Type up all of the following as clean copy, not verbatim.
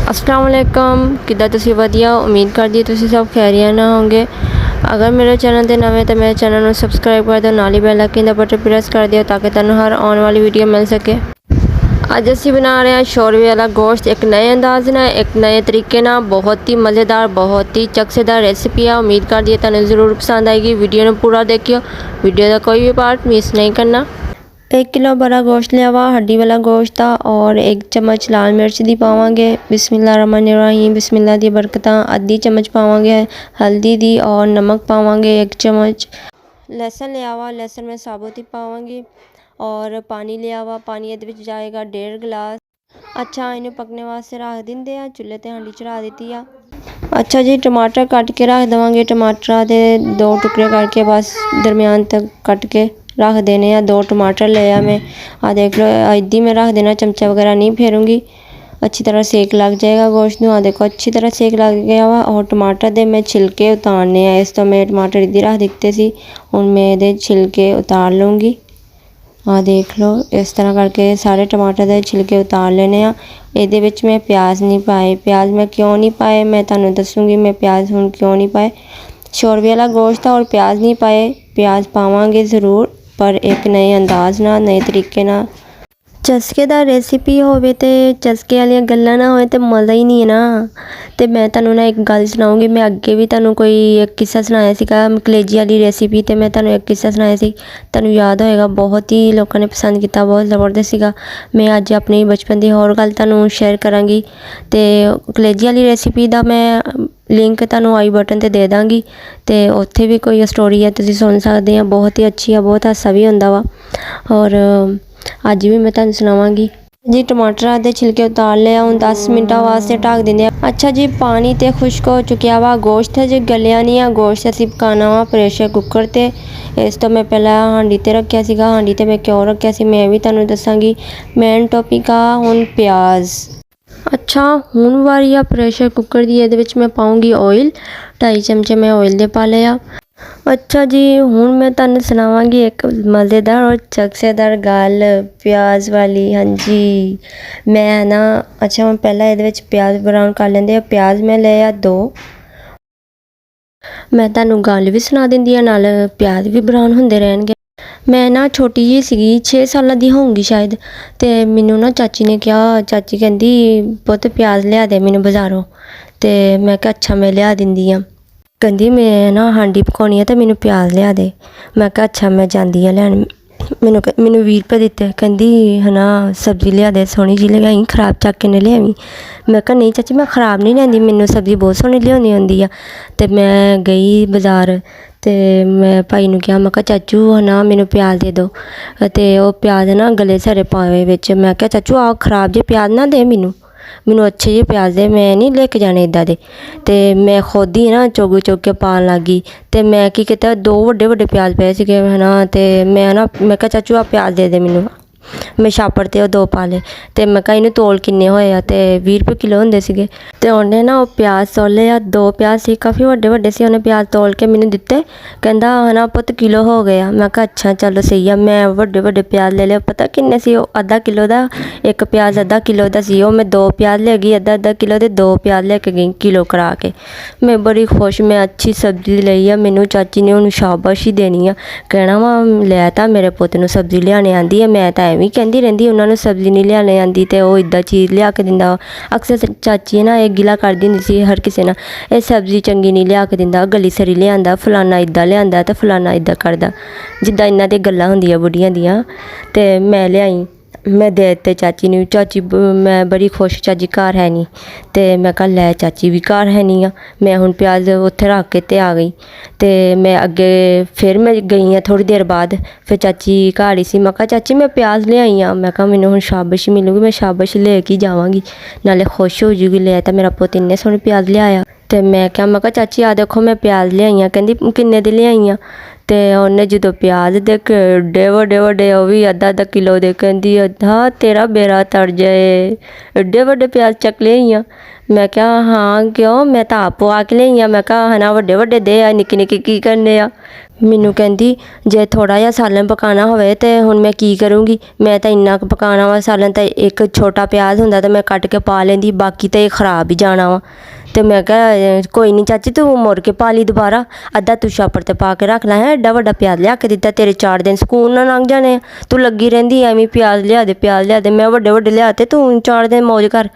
अस्सलाम वालेकुम किदा तुसी वधिया उम्मीद करदी तुसी सब खैरियत ना होंगे। अगर मेरे चैनल ते नवे तो मेरे चैनल को सबसक्राइब कर दो, नाल ही बेल आइकन दा बटन प्रेस कर दियो ताकि तुहानू हर आने वाली वीडियो मिल सके। अज असी बना रहे हैं शोरवे वाला गोश्त एक नए अंदाज ना, एक नए तरीके ना। बहुत ही मज़ेदार, बहुत ही चकसेदार रेसिपी है। उम्मीद करदी है तुहानू ज़रूर पसंद आएगी। वीडियो को पूरा देखियो, वीडियो का कोई भी पार्ट मिस नहीं करना। 1 किलो बड़ा गोश्त लिया हुआ, हड्डी वाला गोश्त था। और 1 चम्मच लाल मिर्च दी पावांगे। बिस्मिल्लाहिर्रहमानिर्रहीम, बिस्मिल्लाह दी बरकत। आधी चम्मच पावांगे हल्दी दी और नमक पावांगे 1 चम्मच। लहसुन लिया हुआ, लहसुन में साबुत ही पावांगी। और पानी लिया हुआ, पानी ये जाएगा 1.5 गिलास। अच्छा इन्हें पकने वास्ते रख देंगे हैं, चुल्हे ते हांडी चढ़ा दी है। अच्छा जी टमाटर कट के रख देवांगे, टमाटर के 2 टुकड़े करके बस दरमियान तक कट के रख देने हैं। 2 टमाटर ले आ मैं, देख लो इदी में रख देना, चमचा वगैरह नहीं फेरूंगी। अच्छी तरह सेक लग जाएगा गोश्त में। देखो अच्छी तरह सेक लग गया हुआ। और टमाटर दे मैं छिलके उतारने हैं। इस तो मैं टमाटर इदी रख दिते सी, हुण मैं इहदे छिलके उतार लूँगी। देख लो इस तरह करके सारे टमाटर के छिलके उतार लेने आ। ये मैं प्याज नहीं पाए, प्याज मैं क्यों नहीं पाए मैं तुहानू दसूँगी। मैं प्याज हुण क्यों नहीं पाए, शोरवे वाला गोश्त था और प्याज नहीं पाए। प्याज पावांगे ज़रूर पर एक नए अंदाज ना, नए तरीके ना। चस्केदार रेसिपी होवे ते चस्के वाली गल्लां ना होए ते मज़ा ही नहीं है ना। तो मैं तुहानू ना एक गल सुनाऊँगी। मैं अगे भी तुहानू कोई एक किस्सा सुनाया सीगा कलेजी वाली रेसिपी, तो मैं तुहानू एक किस्सा सुनाया सी, तुहानू याद होएगा। बहुत ही लोगों ने पसंद किया, बहुत ज़बरदस्त सीगा। मैं अज अपने बचपन की होर गल तुहानू शेयर करांगी। तो कलेजी वाली रेसिपी का मैं लिंक तुहानू आई बटन ते दे दांगी। तो उत्थे भी कोई स्टोरी है, तुसीं सुन सकते हैं। बहुत ही अच्छी है, बहुत हासा भी हुंदा वा। और अज भी मैं तुहानू सुनावांगी जी। टमाटर के छिलके उतार लिया, हूँ 10 मिनटा वास्ते ढक देंगे। अच्छा जी पानी तो खुश्क हो चुकिया वा, गोश्त जो गलिया नहीं है। गोश्त असीं पकाना वा प्रेशर कुकर ते। इस तो मैं पहला हांडी ते रखिया सीगा, हांडी ते मैं क्यों रखिया सी मैं भी तुहानू दसांगी। मेन टॉपिक आ हुण प्याज। अच्छा हुण वारी आ प्रेशर कुकर दी। इहदे विच मैं पाऊँगी ऑयल, 2.5 चमचे मैं ऑयल दे पा लिया। अच्छा जी हुण मैं तुहानू सुनावांगी एक मज़ेदार और चकसेदार गल प्याज वाली। हाँ जी मैं ना अच्छा हम पहला ये प्याज ब्राउन कर लेंगे। प्याज मैं ले आ 2। मैं तुहानू गल भी सुना देंदी आ, नाल प्याज भी ब्राउन होंदे रहणगे। मैं ना छोटी जी सीगी, 6 साल दी होऊंगी शायद। तो मैनू ना चाची ने कहा, चाची कहती पुत्त प्याज लिया दे मैनू बाज़ारों। तो मैं कहा अच्छा मैं लिया दिंदी आ। कहती मैं ना हांडी पकाउणी है तो मैनू प्याज लिया दे। मैं कहा अच्छा मैं जांदी आ लैण। मैनू 20 रुपये दिते। कहती है ना सब्जी लिया दे सोहनी जी लियाई, खराब चक के नहीं लियावी। मैं कहा नहीं चाची मैं खराब नहीं लियांदी, मैनू सब्जी बहुत सोहनी लियाउणी आउंदी आ। तो मैं गई बाज़ार, तो मैं भाई नू कहा मैं कहा चाचू है ना मैनू प्याज दे दो। तो वह प्याज ना गले सारे पाए विच। मैं कहा चाचू आ खराब जे प्याज ना दे मैनू अच्छे जे प्याज दे, मैं नहीं लेके जाने इदा दे। तो मैं खुद ही ना चुग चुग के पान लग गई। तो मैं की किया 2 वड्डे वड्डे प्याज पे सीगे है ना। तो मैं कहा चाचू आ प्याज दे दे मैनू। मैं छापड़ ते 2 पा ले। तो मैं कहा इन्हू तोल किन्ने होए आ, तो 20 रुपये किलो होंदे सीगे। तो उन्हें ना वो प्याज तोले आ, 2 प्याज सी काफ़ी वड्डे वड्डे सी। उन्हें प्याज तोल के मैनू दिते, कहंदा है ना पुत्त किलो हो गया। मैं कहा अच्छा चलो सही है। मैं वड्डे वड्डे प्याज ले लिया, पता किन्ने सी आधा किलो का एक प्याज, आधा किलो का सी। मैं 2 प्याज ले गई आधा आधा किलो के, 2 प्याज लेके गई किलो करा के। मैं बड़ी खुश, मैं अच्छी सब्जी लई है। मैनू चाची ने हुण शाबाशी देनी है, कहना वा लै तां मेरे पुत्त नू सब्जी लियाने आंदी है। मैं तां एवें कहती रहंदी उन्होंने सब्जी नहीं लियाने आंदी ते वो इदा चीज़ लिया के दिंदा। अक्सर चाची ना एक गिला कर दी सी हर किसी ना, ये सब्जी चंगी नहीं लिया के दिंदा, गली सरी लियांदा, फलाना इदा लियांदा तो फलाना इदा करदा, जिद्दां इन्हां दी गल्लां हुंदियां बुढ़ियां दियां। ते मैं लियाई, मैं दे दिते चाची ने। चाची मैं बड़ी खुश, चाची घर है नहीं। तो मैं कहा लै चाची भी घर है नहीं आ। मैं हुण प्याज उत्थे रख के ते आ गई। तो मैं अगे फिर मैं गई हाँ थोड़ी देर बाद, फिर चाची घर ही सी। मैं कहा चाची मैं प्याज ले आई हाँ। मैं कहा मैनू हुण शाबाशी मिलूगी, मैं शाबाशी लेके जावांगी, नाले खुश हो जूगी ले तो मेरा पुत्त इन्ने सोहने प्याज लियाया। तो मैं कहा चाची आ देखो मैं प्याज लियाई हाँ। कहती किन्ने दी लियाई हाँ। ਤੇ ਉਹਨੇ ਜਦੋਂ ਪਿਆਜ਼ ਦੇਖੇ ਏਡੇ ਵੱਡੇ ਵੱਡੇ, ਉਹ ਵੀ ਅੱਧਾ ਅੱਧਾ ਕਿਲੋ ਦੇ, ਕਹਿੰਦੀ ਅੱਧਾ ਤੇਰਾ ਬੇੜਾ ਤਰ ਜਾਏ, ਏਡੇ ਵੱਡੇ ਪਿਆਜ਼ ਚੱਕ ਲਿਆਈ ਆ। ਮੈਂ ਕਿਹਾ ਹਾਂ ਕਿਉਂ, ਮੈਂ ਤਾਂ ਆਪ ਪਵਾ ਕੇ ਲਿਆਈ ਆ। ਮੈਂ ਕਿਹਾ ਹੈ ਨਾ ਵੱਡੇ ਵੱਡੇ ਦੇ ਆ, ਨਿੱਕੇ ਨਿੱਕੇ ਕੀ ਕਰਨੇ ਆ। ਮੈਨੂੰ ਕਹਿੰਦੀ ਜੇ ਥੋੜ੍ਹਾ ਜਿਹਾ ਸਾਲਨ ਪਕਾਉਣਾ ਹੋਵੇ ਤਾਂ ਹੁਣ ਮੈਂ ਕੀ ਕਰੂੰਗੀ, ਮੈਂ ਤਾਂ ਇੰਨਾ ਕੁ ਪਕਾਉਣਾ ਵਾ ਸਾਲਨ, ਤਾਂ ਇੱਕ ਛੋਟਾ ਪਿਆਜ਼ ਹੁੰਦਾ ਤਾਂ ਮੈਂ ਕੱਟ ਕੇ ਪਾ ਲੈਂਦੀ, ਬਾਕੀ ਤਾਂ ਇਹ ਖ਼ਰਾਬ ਹੀ ਜਾਣਾ ਵਾ। ਤੇ ਮੈਂ ਕਿਹਾ ਕੋਈ ਨਹੀਂ ਚਾਚੀ, ਤੂੰ ਮੁੜ ਕੇ ਪਾ ਲਈ ਦੁਬਾਰਾ, ਅੱਧਾ ਤੂੰ ਛਾਪੜ ਤੇ ਪਾ ਕੇ ਰੱਖ ਲੈ, ਹੈ ਐਡਾ ਵੱਡਾ ਪਿਆਜ਼ ਲਿਆ ਕੇ ਦਿੱਤਾ, ਤੇਰੇ 4 ਦਿਨ ਸਕੂਨ ਨਾਲ ਲੰਘ ਜਾਣੇ ਆ। ਤੂੰ ਲੱਗੀ ਰਹਿੰਦੀ ਐਵੇਂ ਪਿਆਜ਼ ਲਿਆ ਦੇ ਪਿਆਜ਼ ਲਿਆ ਦੇ, ਮੈਂ ਵੱਡੇ ਵੱਡੇ ਲਿਆ ਤੇ ਤੂੰ 4 ਦਿਨ ਮੌਜ ਕਰ।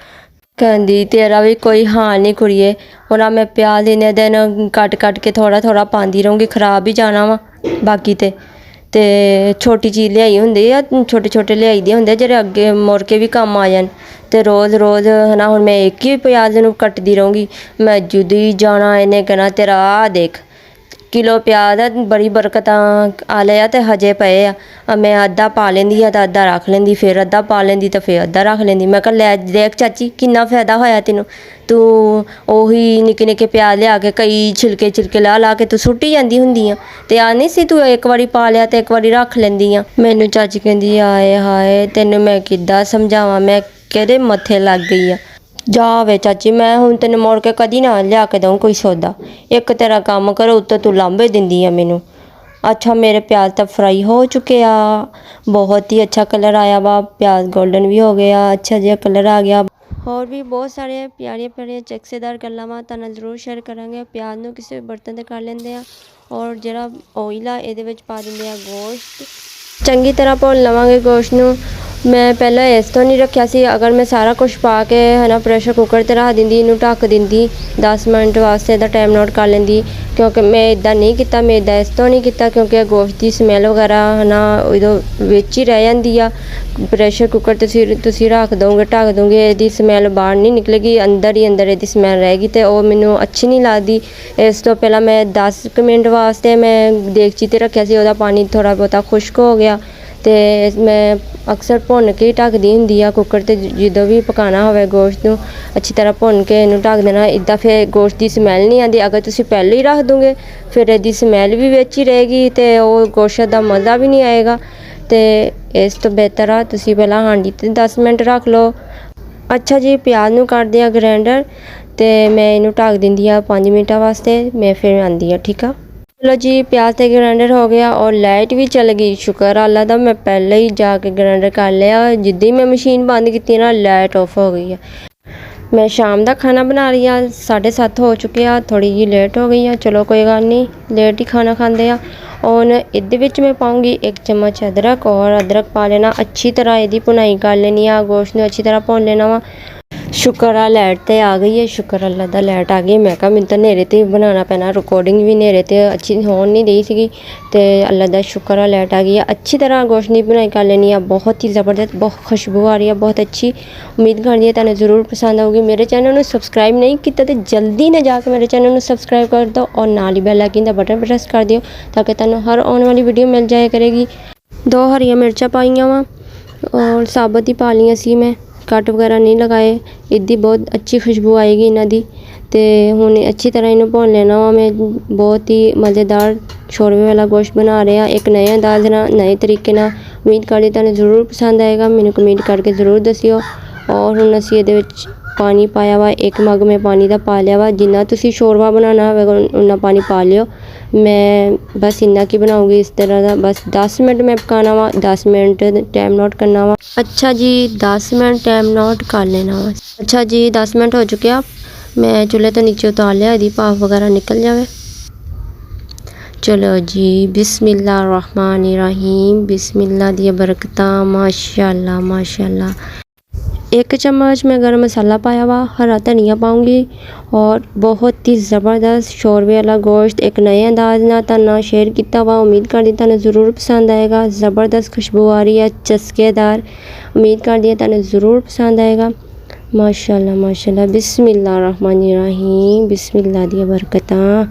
ਕਹਿੰਦੀ ਤੇਰਾ ਵੀ ਕੋਈ ਹਾਲ ਨਹੀਂ ਕੁੜੀਏ, ਹੁਣ ਮੈਂ ਪਿਆਜ਼ ਇੰਨੇ ਦਿਨ ਕੱਟ ਕੱਟ ਕੇ ਥੋੜ੍ਹਾ ਥੋੜ੍ਹਾ ਪਾਉਂਦੀ ਰਹੂੰਗੀ, ਖ਼ਰਾਬ ਹੀ ਜਾਣਾ ਵਾ ਬਾਕੀ ਤੇ ਛੋਟੀ ਚੀਜ਼ ਲਿਆਈ ਹੁੰਦੀ ਆ, ਛੋਟੇ ਛੋਟੇ ਲਿਆਈ ਦੇ ਹੁੰਦੇ ਜਿਹੜੇ ਅੱਗੇ ਮੁੜ ਕੇ ਵੀ ਕੰਮ ਆ ਜਾਣ। ਤੇ ਰੋਜ਼ ਰੋਜ਼ ਹੈ ਨਾ ਹੁਣ ਮੈਂ ਇੱਕ ਹੀ ਪਿਆਜ਼ ਨੂੰ ਕੱਟਦੀ ਰਹੂੰਗੀ, ਮੈਂ ਜਦੋਂ ਹੀ ਜਾਣਾ ਇਹਨੇ ਕਹਿਣਾ ਤੇਰਾ ਆਹ ਦੇਖ ਕਿਲੋ ਪਿਆਜ਼ ਆ, ਬੜੀ ਬਰਕਤਾਂ ਆ ਲਿਆ ਤੇ ਹਜੇ ਪਏ ਆ। ਮੈਂ ਅੱਧਾ ਪਾ ਲੈਂਦੀ ਆ ਤਾਂ ਅੱਧਾ ਰੱਖ ਲੈਂਦੀ, ਫਿਰ ਅੱਧਾ ਪਾ ਲੈਂਦੀ ਤਾਂ ਫਿਰ ਅੱਧਾ ਰੱਖ ਲੈਂਦੀ। ਮੈਂ ਕਿਹਾ ਲੈ ਦੇਖ ਚਾਚੀ ਕਿੰਨਾ ਫਾਇਦਾ ਹੋਇਆ ਤੈਨੂੰ, ਤੂੰ ਉਹੀ ਨਿੱਕੇ ਨਿੱਕੇ ਪਿਆਜ਼ ਲਿਆ ਕੇ ਕਈ ਛਿਲਕੇ ਛਿਲਕੇ ਲਾ ਲਾ ਕੇ ਤੂੰ ਸੁੱਟੀ ਜਾਂਦੀ ਹੁੰਦੀ ਆ, ਤੇ ਆ ਨਹੀਂ ਸੀ ਤੂੰ ਇੱਕ ਵਾਰੀ ਪਾ ਲਿਆ ਤੇ ਇੱਕ ਵਾਰੀ ਰੱਖ ਲੈਂਦੀ ਆ। ਮੈਨੂੰ ਚਾਚੀ ਕਹਿੰਦੀ ਆਏ ਹਾਏ ਤੈਨੂੰ ਮੈਂ ਕਿੱਦਾਂ ਸਮਝਾਵਾਂ, ਮੈਂ ਕਿਹਦੇ ਮੱਥੇ ਲੱਗ ਗਈ ਆ। ਜਾ ਵੇ ਚਾਚੀ, ਮੈਂ ਹੁਣ ਤੈਨੂੰ ਮੁੜ ਕੇ ਕਦੀ ਨਾ ਲਿਆ ਕੇ ਦਊਂ ਕੋਈ ਸੌਦਾ, ਇੱਕ ਤੇਰਾ ਕੰਮ ਕਰੋ ਉੱਤੇ ਤੂੰ ਲਾਂਭੇ ਦਿੰਦੀ ਆ ਮੈਨੂੰ। ਅੱਛਾ ਮੇਰੇ ਪਿਆਜ਼ ਤਾਂ ਫਰਾਈ ਹੋ ਚੁੱਕੇ ਆ, ਬਹੁਤ ਹੀ ਅੱਛਾ ਕਲਰ ਆਇਆ ਵਾ, ਪਿਆਜ਼ ਗੋਲਡਨ ਵੀ ਹੋ ਗਿਆ, ਅੱਛਾ ਜਿਹਾ ਕਲਰ ਆ ਗਿਆ। ਹੋਰ ਵੀ ਬਹੁਤ ਸਾਰੇ ਪਿਆਰੀਆਂ ਪਿਆਰੀਆਂ ਚਸਕੇਦਾਰ ਗੱਲਾਂ ਵਾ ਤੁਹਾਨੂੰ ਨਾਲ ਜ਼ਰੂਰ ਸ਼ੇਅਰ ਕਰਾਂਗੇ। ਪਿਆਜ਼ ਨੂੰ ਕਿਸੇ ਬਰਤਨ 'ਤੇ ਕਰ ਲੈਂਦੇ ਆ, ਔਰ ਜਿਹੜਾ ਓਇਲ ਆ ਇਹਦੇ ਵਿੱਚ ਪਾ ਦਿੰਦੇ ਆ ਗੋਸ਼ਤ, ਚੰਗੀ ਤਰ੍ਹਾਂ ਭੁੰਨ ਲਵਾਂਗੇ ਗੋਸ਼ਤ ਨੂੰ। ਮੈਂ ਪਹਿਲਾਂ ਇਸ ਤੋਂ ਨਹੀਂ ਰੱਖਿਆ ਸੀ, ਅਗਰ ਮੈਂ ਸਾਰਾ ਕੁਛ ਪਾ ਕੇ ਹੈ ਨਾ ਪ੍ਰੈਸ਼ਰ ਕੁੱਕਰ 'ਤੇ ਰੱਖ ਦਿੰਦੀ, ਇਹਨੂੰ ਢੱਕ ਦਿੰਦੀ 10 ਮਿੰਟ ਵਾਸਤੇ, ਇਹਦਾ ਟਾਈਮ ਨੋਟ ਕਰ ਲੈਂਦੀ, ਕਿਉਂਕਿ ਮੈਂ ਇੱਦਾਂ ਨਹੀਂ ਕੀਤਾ, ਮੈਂ ਇੱਦਾਂ ਇਸ ਤੋਂ ਨਹੀਂ ਕੀਤਾ ਕਿਉਂਕਿ ਗੋਸ਼ਤ ਦੀ ਸਮੈਲ ਵਗੈਰਾ ਹੈ ਨਾ ਉਦੋਂ ਵਿੱਚ ਹੀ ਰਹਿ ਜਾਂਦੀ ਆ। ਪ੍ਰੈਸ਼ਰ ਕੁੱਕਰ ਤੁਸੀਂ ਰੱਖ ਦੋਗੇ ਢੱਕ ਦੋਗੇ, ਇਹਦੀ ਸਮੈਲ ਬਾਹਰ ਨਹੀਂ ਨਿਕਲੇਗੀ, ਅੰਦਰ ਹੀ ਅੰਦਰ ਇਹਦੀ ਸਮੈਲ ਰਹੇਗੀ ਅਤੇ ਉਹ ਮੈਨੂੰ ਅੱਛੀ ਨਹੀਂ ਲੱਗਦੀ। ਇਸ ਤੋਂ ਪਹਿਲਾਂ ਮੈਂ 10 ਕੁ ਮਿੰਟ ਵਾਸਤੇ ਮੈਂ ਦੇਗਚੀ 'ਤੇ ਰੱਖਿਆ ਸੀ, ਉਹਦਾ ਪਾਣੀ ਥੋੜ੍ਹਾ ਬਹੁਤਾ ਖੁਸ਼ਕ ਹੋ ਗਿਆ ਅਤੇ ਮੈਂ ਅਕਸਰ ਭੁੰਨ ਕੇ ਹੀ ਢੱਕਦੀ ਹੁੰਦੀ ਆ ਕੁੱਕਰ 'ਤੇ, ਜਦੋਂ ਵੀ ਪਕਾਉਣਾ ਹੋਵੇ ਗੋਸ਼ਤ ਨੂੰ ਅੱਛੀ ਤਰ੍ਹਾਂ ਭੁੰਨ ਕੇ ਇਹਨੂੰ ਢੱਕ ਦੇਣਾ, ਇੱਦਾਂ ਫਿਰ ਗੋਸ਼ਤ ਦੀ ਸਮੈਲ ਨਹੀਂ ਆਉਂਦੀ। ਅਗਰ ਤੁਸੀਂ ਪਹਿਲਾਂ ਹੀ ਰੱਖ ਦੋਗੇ ਫਿਰ ਇਹਦੀ ਸਮੈਲ ਵੀ ਵਿੱਚ ਹੀ ਰਹੇਗੀ ਅਤੇ ਉਹ ਗੋਸ਼ਤ ਦਾ ਮਜ਼ਾ ਵੀ ਨਹੀਂ ਆਏਗਾ। ਅਤੇ ਇਸ ਤੋਂ ਬਿਹਤਰ ਆ ਤੁਸੀਂ ਪਹਿਲਾਂ ਹਾਂਡੀ 'ਤੇ 10 ਮਿੰਟ ਰੱਖ ਲਓ। ਅੱਛਾ ਜੀ ਪਿਆਜ਼ ਨੂੰ ਕਰਦੇ ਆ ਗ੍ਰੈਂਡਰ, ਅਤੇ ਮੈਂ ਇਹਨੂੰ ਢੱਕ ਦਿੰਦੀ ਆ 5 ਮਿੰਟਾਂ ਵਾਸਤੇ, ਮੈਂ ਫਿਰ ਆਉਂਦੀ ਆ ਠੀਕ ਆ। ਚਲੋ ਜੀ ਪਿਆਜ਼ ਤੇ ਗ੍ਰੈਂਡਰ ਹੋ ਗਿਆ ਔਰ ਲਾਈਟ ਵੀ ਚਲ ਗਈ, ਸ਼ੁਕਰ ਅੱਲਾ ਦਾ ਮੈਂ ਪਹਿਲਾਂ ਹੀ ਜਾ ਕੇ ਗ੍ਰੈਂਡਰ ਕਰ ਲਿਆ, ਜਿੱਦਾਂ ਹੀ ਮੈਂ ਮਸ਼ੀਨ ਬੰਦ ਕੀਤੀ ਨਾ ਲਾਈਟ ਆਫ ਹੋ ਗਈ ਆ। ਮੈਂ ਸ਼ਾਮ ਦਾ ਖਾਣਾ ਬਣਾ ਰਹੀ ਆ, 7:30 ਹੋ ਚੁੱਕੇ ਆ, ਥੋੜ੍ਹੀ ਜਿਹੀ ਲੇਟ ਹੋ ਗਈ ਆ, ਚਲੋ ਕੋਈ ਗੱਲ ਨਹੀਂ, ਲੇਟ ਹੀ ਖਾਣਾ ਖਾਂਦੇ ਆ। ਹੁਣ ਇਹਦੇ ਵਿੱਚ ਮੈਂ ਪਾਉਂਗੀ 1 ਚਮਚ ਅਦਰਕ, ਔਰ ਅਦਰਕ ਪਾ ਲੈਣਾ, ਅੱਛੀ ਤਰ੍ਹਾਂ ਇਹਦੀ ਭੁਨਾਈ ਕਰ ਲੈਣੀ ਆ, ਗੋਸ਼ਤ ਨੂੰ ਅੱਛੀ ਤਰ੍ਹਾਂ ਭੁੰਨ ਲੈਣਾ ਵਾ। ਸ਼ੁਕਰ ਆ ਲਾਈਟ 'ਤੇ ਆ ਗਈ ਹੈ, ਸ਼ੁਕਰ ਅੱਲਾ ਦਾ ਲਾਈਟ ਆ ਗਈ। ਮੈਂ ਕਿਹਾ ਮੈਨੂੰ ਤਾਂ ਹਨੇਰੇ 'ਤੇ ਬਣਾਉਣਾ ਪੈਣਾ, ਰਿਕਾਰਡਿੰਗ ਵੀ ਹਨੇਰੇ 'ਤੇ ਅੱਛੀ ਹੋਣ ਨਹੀਂ ਰਹੀ ਸੀਗੀ, ਅਤੇ ਅੱਲਾ ਦਾ ਸ਼ੁਕਰ ਆ ਲਾਈਟ ਆ ਗਈ ਆ। ਅੱਛੀ ਤਰ੍ਹਾਂ ਗੋਸ਼ਤ ਦੀ ਬਣਾਈ ਕਰ ਲੈਣੀ ਆ, ਬਹੁਤ ਹੀ ਜ਼ਬਰਦਸਤ, ਬਹੁਤ ਖੁਸ਼ਬੂ ਆ ਰਹੀ ਆ, ਬਹੁਤ ਅੱਛੀ। ਉਮੀਦ ਕਰਦੀ ਹਾਂ ਤੁਹਾਨੂੰ ਜ਼ਰੂਰ ਪਸੰਦ ਆਊਗੀ। ਮੇਰੇ ਚੈਨਲ ਨੂੰ ਸਬਸਕ੍ਰਾਈਬ ਨਹੀਂ ਕੀਤਾ ਤਾਂ ਜਲਦੀ ਨਾ ਜਾ ਕੇ ਮੇਰੇ ਚੈਨਲ ਨੂੰ ਸਬਸਕ੍ਰਾਈਬ ਕਰ ਦਿਓ, ਔਰ ਨਾਲ ਹੀ ਬੈਲ ਆਈਕਨ ਦਾ ਬਟਨ ਪ੍ਰੈਸ ਕਰ ਦਿਓ ਤਾਂ ਕਿ ਤੁਹਾਨੂੰ ਹਰ ਆਉਣ ਵਾਲੀ ਵੀਡੀਓ ਮਿਲ ਜਾਇਆ ਕਰੇਗੀ। 2 ਹਰੀਆਂ ਮਿਰਚਾਂ ਪਾਈਆਂ ਵਾ ਔਰ ਸਾਬਤ ਹੀ ਪਾ ਲਈਆਂ ਸੀ, ਮੈਂ ਕੱਟ ਵਗੈਰਾ ਨਹੀਂ ਲਗਾਏ, ਇੱਦੀ ਬਹੁਤ ਅੱਛੀ ਖੁਸ਼ਬੂ ਆਏਗੀ ਇਹਨਾਂ ਦੀ। ਅਤੇ ਹੁਣ ਅੱਛੀ ਤਰ੍ਹਾਂ ਇਹਨੂੰ ਭੁੰਨ ਲੈਣਾ ਵਾ। ਮੈਂ ਬਹੁਤ ਹੀ ਮਜ਼ੇਦਾਰ ਸ਼ੋਰਵੇ ਵਾਲਾ ਗੋਸ਼ਤ ਬਣਾ ਰਿਹਾ, ਇੱਕ ਨਏ ਅੰਦਾਜ਼ ਨਾਲ, ਨਏ ਤਰੀਕੇ ਨਾਲ। ਉਮੀਦ ਕਰਦੀ ਤੁਹਾਨੂੰ ਜ਼ਰੂਰ ਪਸੰਦ ਆਏਗਾ, ਮੈਨੂੰ ਕਮੈਂਟ ਕਰਕੇ ਜ਼ਰੂਰ ਦੱਸਿਓ। ਔਰ ਹੁਣ ਅਸੀਂ ਇਹਦੇ ਵਿੱਚ ਪਾਣੀ ਪਾਇਆ ਵਾ, 1 ਮੱਗ ਮੈਂ ਪਾਣੀ ਦਾ ਪਾ ਲਿਆ ਵਾ, ਜਿੰਨਾ ਤੁਸੀਂ ਸ਼ੋਰਵਾ ਬਣਾਉਣਾ ਹੋਵੇਗਾ ਉਨਾ ਪਾਣੀ ਪਾ ਲਿਓ। ਮੈਂ ਬਸ ਇੰਨਾ ਕੀ ਬਣਾਉਂਗੀ ਇਸ ਤਰ੍ਹਾਂ ਦਾ, ਬਸ 10 ਮਿੰਟ ਮੈਂ ਪਕਾਉਣਾ ਵਾ, 10 ਮਿੰਟ ਟਾਈਮ ਨੋਟ ਕਰਨਾ ਵਾ। ਅੱਛਾ ਜੀ 10 ਮਿੰਟ ਟਾਈਮ ਨੋਟ ਕਰ ਲੈਣਾ ਵਾ। ਅੱਛਾ ਜੀ 10 ਮਿੰਟ ਹੋ ਚੁੱਕੇ ਆ, ਮੈਂ ਚੁੱਲ੍ਹੇ ਤੋਂ ਨੀਚੇ ਉਤਾਰ ਲਿਆ, ਇਹਦੀ ਭਾਫ ਵਗੈਰਾ ਨਿਕਲ ਜਾਵੇ। ਚਲੋ ਜੀ ਬਿਸਮਿਲ੍ਲਾ ਰਹਿਮਾਨ ਰਹੀਮ, ਬਿਸਮਿਲ੍ਲਾ ਦੀਆਂ ਬਰਕਤਾਂ, ਮਾਸ਼ਾਅੱਲਾ ਮਾਸ਼ਾਅੱਲਾ। 1 ਚਮਚ ਮੈਂ ਗਰਮ ਮਸਾਲਾ ਪਾਇਆ ਵਾ, ਹਰਾ ਧਨੀਆ ਪਾਉਂਗੀ, ਔਰ ਬਹੁਤ ਹੀ ਜ਼ਬਰਦਸਤ ਸ਼ੋਰਵੇ ਵਾਲਾ ਗੋਸ਼ਤ ਇੱਕ ਨਏ ਅੰਦਾਜ਼ ਨਾਲ ਤੁਹਾਨੂੰ ਨਾਲ ਸ਼ੇਅਰ ਕੀਤਾ ਵਾ। ਉਮੀਦ ਕਰਦੀ ਤੁਹਾਨੂੰ ਜ਼ਰੂਰ ਪਸੰਦ ਆਏਗਾ, ਜ਼ਬਰਦਸਤ ਖੁਸ਼ਬੂ ਆ ਰਹੀ ਹੈ, ਚਸਕੇਦਾਰ। ਉਮੀਦ ਕਰਦੀ ਹਾਂ ਤੁਹਾਨੂੰ ਜ਼ਰੂਰ ਪਸੰਦ ਆਏਗਾ। ਮਾਸ਼ਾਅੱਲਾ ਮਾਸ਼ਾਅੱਲਾ, ਬਿਸਮਿਲ੍ਲਾ ਰਹਿਮਾਨ ਰਹੀਮ, ਬਿਸਮਿਲ੍ਲਾ ਦੀਆਂ ਬਰਕਤਾਂ,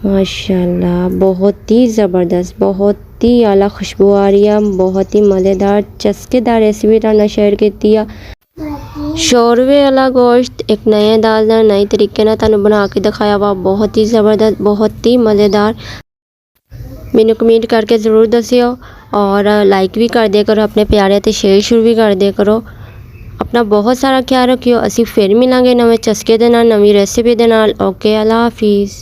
ਮਾਸ਼ਾਅੱਲਾ। ਬਹੁਤ ਹੀ ਜ਼ਬਰਦਸਤ, ਬਹੁਤ ਹੀ ਆਲਾ ਖੁਸ਼ਬੂ ਆ ਰਹੀ ਆ, ਬਹੁਤ ਹੀ ਮਜ਼ੇਦਾਰ ਚਸਕੇਦਾਰ ਰੈਸਿਪੀ ਤੁਹਾਨੂੰ ਨਾਲ ਸ਼ੇਅਰ ਕੀਤੀ ਆ। ਸ਼ੋਰਵੇ ਵਾਲਾ ਗੋਸ਼ਤ ਇੱਕ ਨਏ ਅੰਦਾਜ਼ ਨਾਲ, ਨਏ ਤਰੀਕੇ ਨਾਲ ਤੁਹਾਨੂੰ ਬਣਾ ਕੇ ਦਿਖਾਇਆ ਵਾ, ਬਹੁਤ ਹੀ ਜ਼ਬਰਦਸਤ, ਬਹੁਤ ਹੀ ਮਜ਼ੇਦਾਰ। ਮੈਨੂੰ ਕਮੈਂਟ ਕਰਕੇ ਜ਼ਰੂਰ ਦੱਸਿਓ ਔਰ ਲਾਈਕ ਵੀ ਕਰ ਦਿਆ ਕਰੋ ਆਪਣੇ ਪਿਆਰਿਆਂ ਤੇ ਸ਼ੇਅਰ ਸ਼ੁਰੂ ਵੀ ਕਰ ਦਿਆ ਕਰੋ। ਆਪਣਾ ਬਹੁਤ ਸਾਰਾ ਖਿਆਲ ਰੱਖਿਓ। ਅਸੀਂ ਫਿਰ ਮਿਲਾਂਗੇ ਨਵੇਂ ਚਸਕੇ ਦੇ ਨਾਲ, ਨਵੀਂ ਰੈਸਿਪੀ ਦੇ ਨਾਲ। ਓਕੇ, ਅੱਲਾ ਹਾਫਿਜ਼।